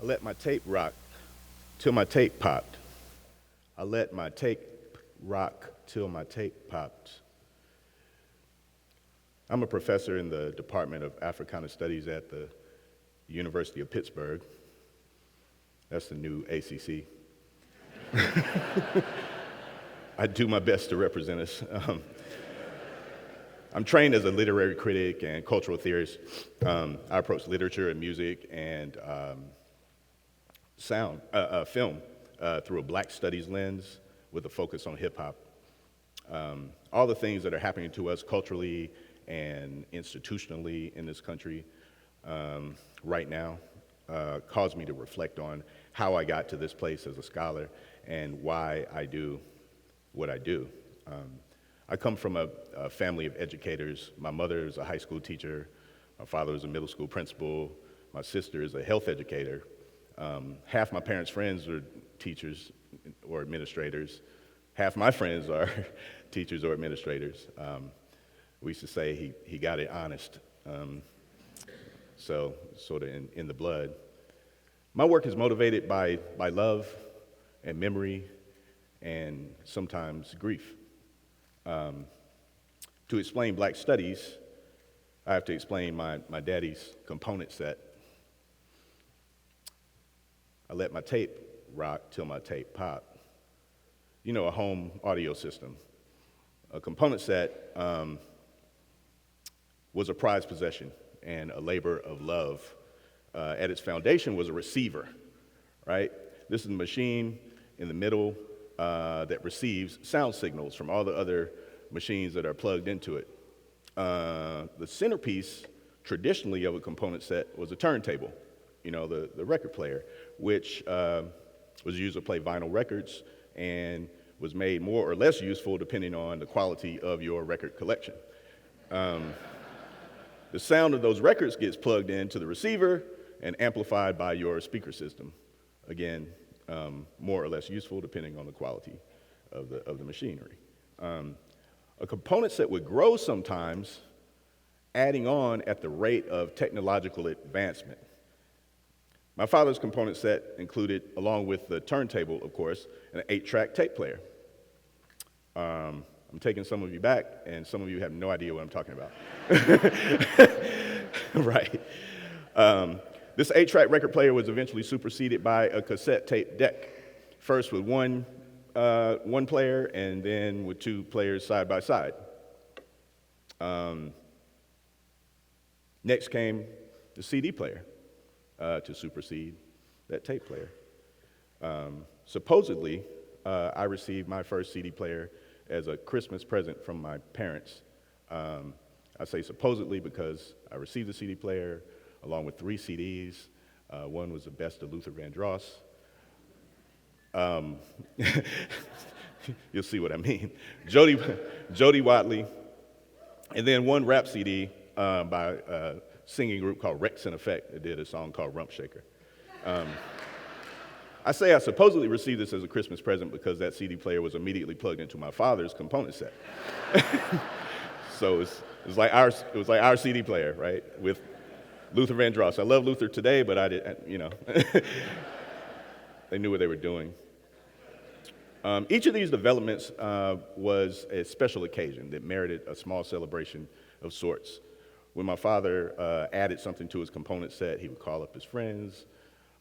I let my tape rock till my tape popped. I let my tape rock till my tape popped. I'm a professor in the Department of Africana Studies at the University of Pittsburgh. That's the new ACC. I do my best to represent us. I'm trained as a literary critic and cultural theorist. I approach literature and music and film through a Black studies lens with a focus on hip hop. All the things that are happening to us culturally and institutionally in this country right now cause me to reflect on how I got to this place as a scholar and why I do what I do. I come from a family of educators. My mother is a high school teacher. My father is a middle school principal. My sister is a health educator. Half my parents' friends are teachers or administrators. Half my friends are teachers or administrators. We used to say he got it honest. So sort of in the blood. My work is motivated by love and memory and sometimes grief. To explain Black studies, I have to explain my daddy's component set. I let my tape rock till my tape pop. You know, a home audio system. A component set was a prized possession and a labor of love. At its foundation was a receiver, right? This is a machine in the middle that receives sound signals from all the other machines that are plugged into it. The centerpiece, traditionally, of a component set was a turntable, you know, the record player, which was used to play vinyl records and was made more or less useful depending on the quality of your record collection. The sound of those records gets plugged into the receiver and amplified by your speaker system. Again, more or less useful depending on the quality of the machinery. A component set would grow sometimes, adding on at the rate of technological advancement. My father's component set included, along with the turntable, of course, an 8-track tape player. I'm taking some of you back, and some of you have no idea what I'm talking about. Right. This 8-track record player was eventually superseded by a cassette tape deck, first with one player and then with 2 players side by side. Next came the CD player to supersede that tape player. Supposedly, I received my first CD player as a Christmas present from my parents. I say supposedly because I received the CD player along with 3 CDs. One was the best of Luther Vandross. You'll see what I mean. Jody Watley, and then one rap CD by a singing group called Rex in Effect that did a song called Rump Shaker. I say I supposedly received this as a Christmas present because that CD player was immediately plugged into my father's component set. So it was like our CD player, right, with Luther Vandross. I love Luther today, but I did, you know, they knew what they were doing. Each of these developments was a special occasion that merited a small celebration of sorts. When my father added something to his component set, he would call up his friends,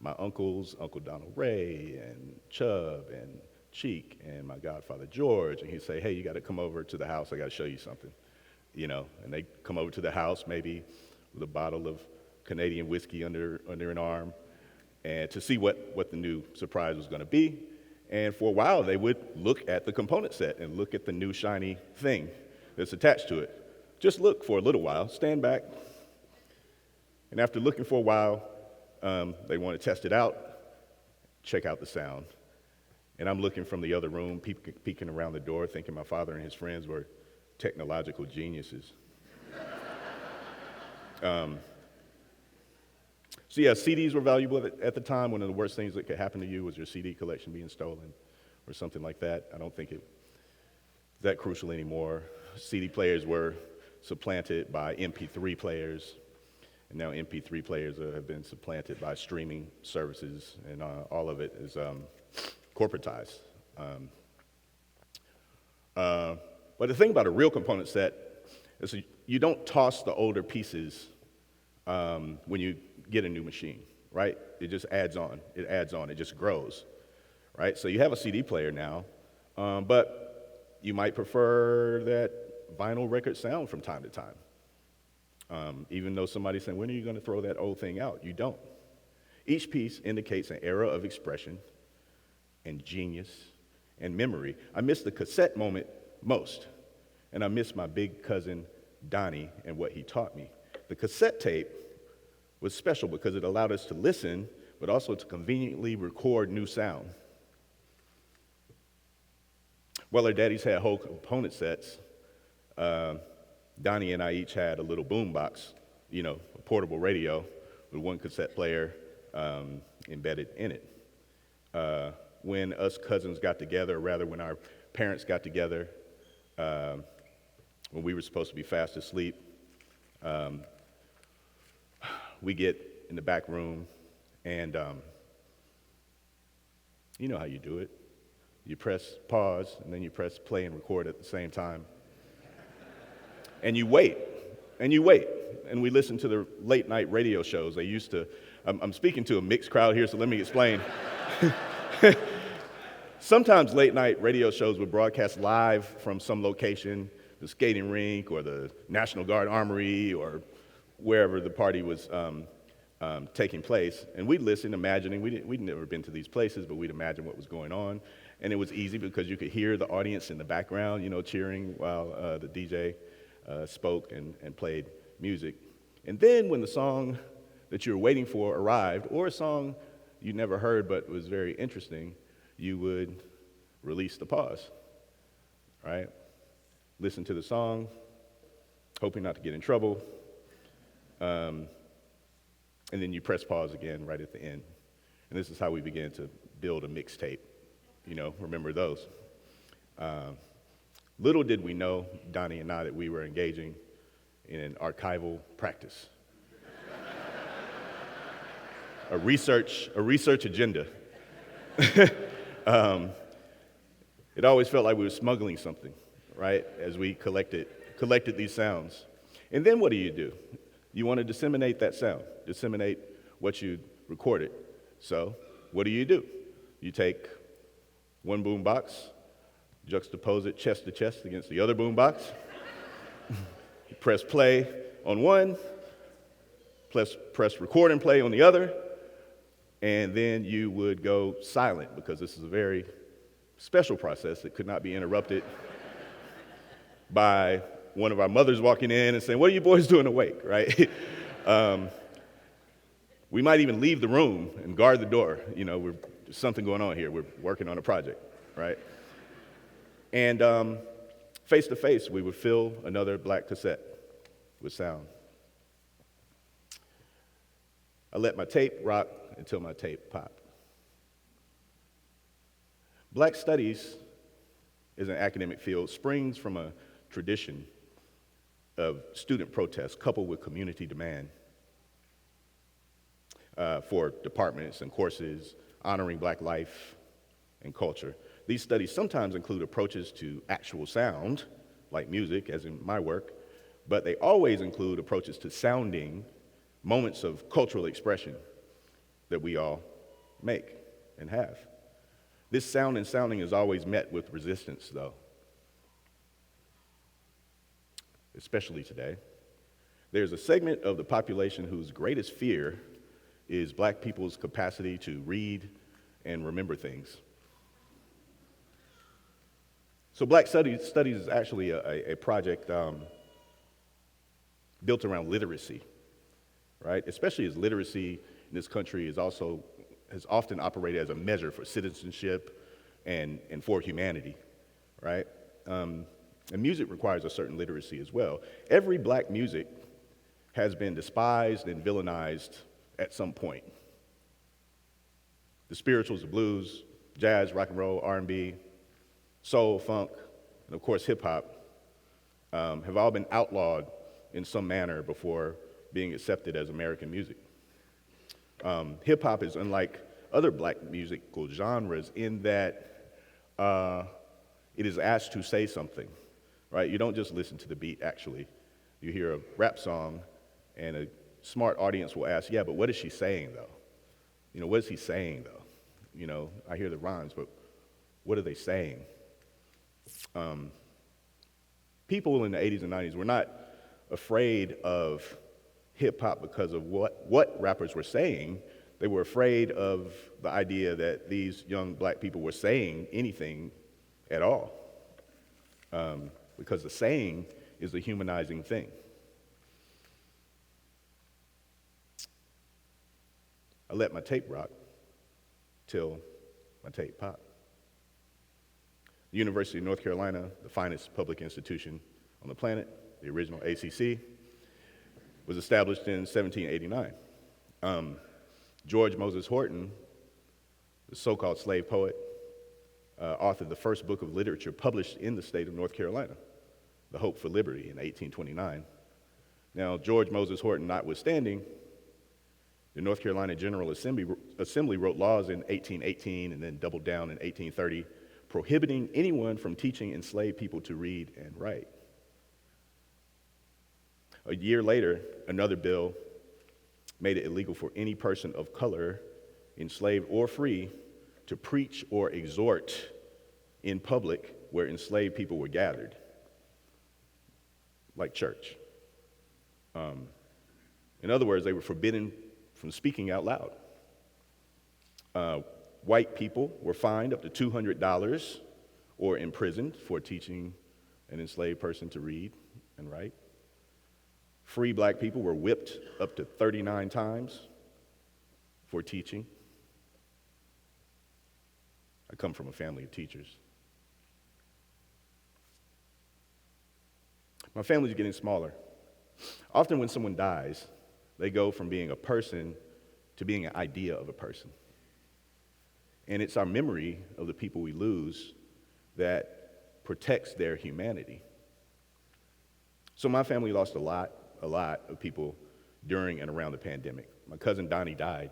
my uncles, Uncle Donald Ray and Chubb and Cheek and my godfather George, and he'd say, hey, you got to come over to the house. I got to show you something, you know. And they'd come over to the house maybe with a bottle of Canadian whiskey under an arm and to see what the new surprise was going to be. And for a while, they would look at the component set and look at the new shiny thing that's attached to it. Just look for a little while, stand back, and after looking for a while, they want to test it out, check out the sound. And I'm looking from the other room, peeking around the door, thinking my father and his friends were technological geniuses. So yeah, CDs were valuable at the time. One of the worst things that could happen to you was your CD collection being stolen or something like that. I don't think it's that crucial anymore. CD players were supplanted by MP3 players. And now MP3 players have been supplanted by streaming services, and all of it is corporatized. But the thing about a real component set is you don't toss the older pieces when you get a new machine, right? It just adds on, it just grows, right? So you have a CD player now, but you might prefer that vinyl record sound from time to time. Even though somebody's saying, when are you going to throw that old thing out? You don't. Each piece indicates an era of expression and genius and memory. I miss the cassette moment most, and I miss my big cousin Donnie and what he taught me. The cassette tape was special because it allowed us to listen, but also to conveniently record new sound. While our daddies had whole component sets, Donnie and I each had a little boom box, a portable radio with one cassette player embedded in it. When us cousins got together, or rather when our parents got together, when we were supposed to be fast asleep, we get in the back room, and you know how you do it. You press pause, and then you press play and record at the same time. And you wait, and we listen to the late night radio shows. They used to, I'm speaking to a mixed crowd here, so let me explain. Sometimes late night radio shows would broadcast live from some location, the skating rink or the National Guard Armory or wherever the party was taking place. And we'd listen, imagining, we'd never been to these places, but we'd imagine what was going on. And it was easy because you could hear the audience in the background, cheering while the DJ spoke and played music. And then when the song that you were waiting for arrived, or a song you never heard but was very interesting, you would release the pause, right? Listen to the song, hoping not to get in trouble, and then you press pause again right at the end. And this is how we began to build a mixtape. Remember those. Little did we know, Donnie and I, that we were engaging in an archival practice. a research agenda. It always felt like we were smuggling something, right, as we collected these sounds. And then what do? You want to disseminate that sound, disseminate what you recorded. So what do? You take one boom box, juxtapose it chest to chest against the other boom box. You press play on one, press record and play on the other, and then you would go silent because this is a very special process that could not be interrupted by one of our mothers walking in and saying, "What are you boys doing awake?" Right? We might even leave the room and guard the door. There's something going on here. We're working on a project, right? And face to face, we would fill another black cassette with sound. I let my tape rock until my tape popped. Black studies as an academic field springs from a tradition of student protest coupled with community demand for departments and courses honoring black life and culture. These studies sometimes include approaches to actual sound, like music, as in my work, but they always include approaches to sounding moments of cultural expression that we all make and have. This sound and sounding is always met with resistance, though, especially today. There's a segment of the population whose greatest fear is black people's capacity to read and remember things. So Black Studies is actually a project built around literacy, right? Especially as literacy in this country has often operated as a measure for citizenship and for humanity, right? And music requires a certain literacy as well. Every black music has been despised and villainized at some point. The spirituals, the blues, jazz, rock and roll, R&B, soul, funk, and of course hip hop have all been outlawed in some manner before being accepted as American music. Hip hop is unlike other black musical genres in that it is asked to say something, right? You don't just listen to the beat, actually. You hear a rap song, and a smart audience will ask, yeah, but what is she saying, though? You know, what is he saying, though? You know, I hear the rhymes, but what are they saying? People in the 80s and 90s were not afraid of hip-hop because of what rappers were saying. They were afraid of the idea that these young black people were saying anything at all, because the saying is the humanizing thing. I let my tape rock till my tape popped. The University of North Carolina, the finest public institution on the planet, the original ACC, was established in 1789. George Moses Horton, the so-called slave poet, authored the first book of literature published in the state of North Carolina, The Hope for Liberty, in 1829. Now, George Moses Horton notwithstanding, the North Carolina General Assembly wrote laws in 1818 and then doubled down in 1830, prohibiting anyone from teaching enslaved people to read and write. A year later, another bill made it illegal for any person of color, enslaved or free, to preach or exhort in public where enslaved people were gathered, like church. In other words, they were forbidden from speaking out loud. White people were fined up to $200 or imprisoned for teaching an enslaved person to read and write. Free black people were whipped up to 39 times for teaching. I come from a family of teachers. My family's getting smaller. Often when someone dies, they go from being a person to being an idea of a person. And it's our memory of the people we lose that protects their humanity. So my family lost a lot of people during and around the pandemic. My cousin Donnie died.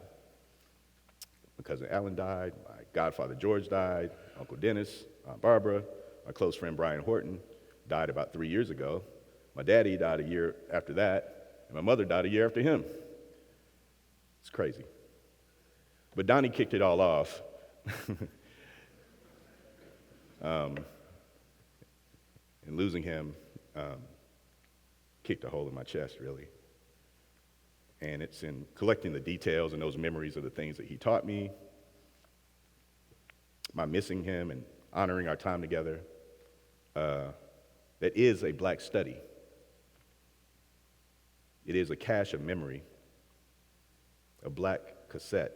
My cousin Alan died. My godfather George died. Uncle Dennis, Aunt Barbara, my close friend Brian Horton died about 3 years ago. My daddy died a year after that, and my mother died a year after him. It's crazy. But Donnie kicked it all off. And losing him kicked a hole in my chest, really. And it's in collecting the details and those memories of the things that he taught me, my missing him and honoring our time together, that is a black study. It is a cache of memory, a black cassette.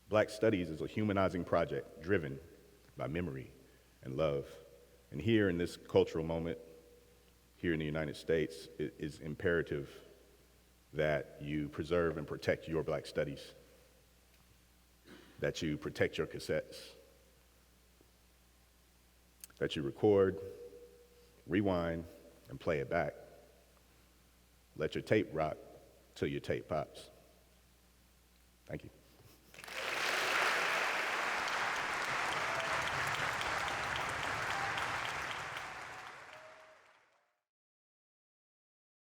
Black Studies is a humanizing project driven by memory and love. And here in this cultural moment, here in the United States, it is imperative that you preserve and protect your black studies, that you protect your cassettes, that you record, rewind, and play it back. Let your tape rock till your tape pops. Thank you.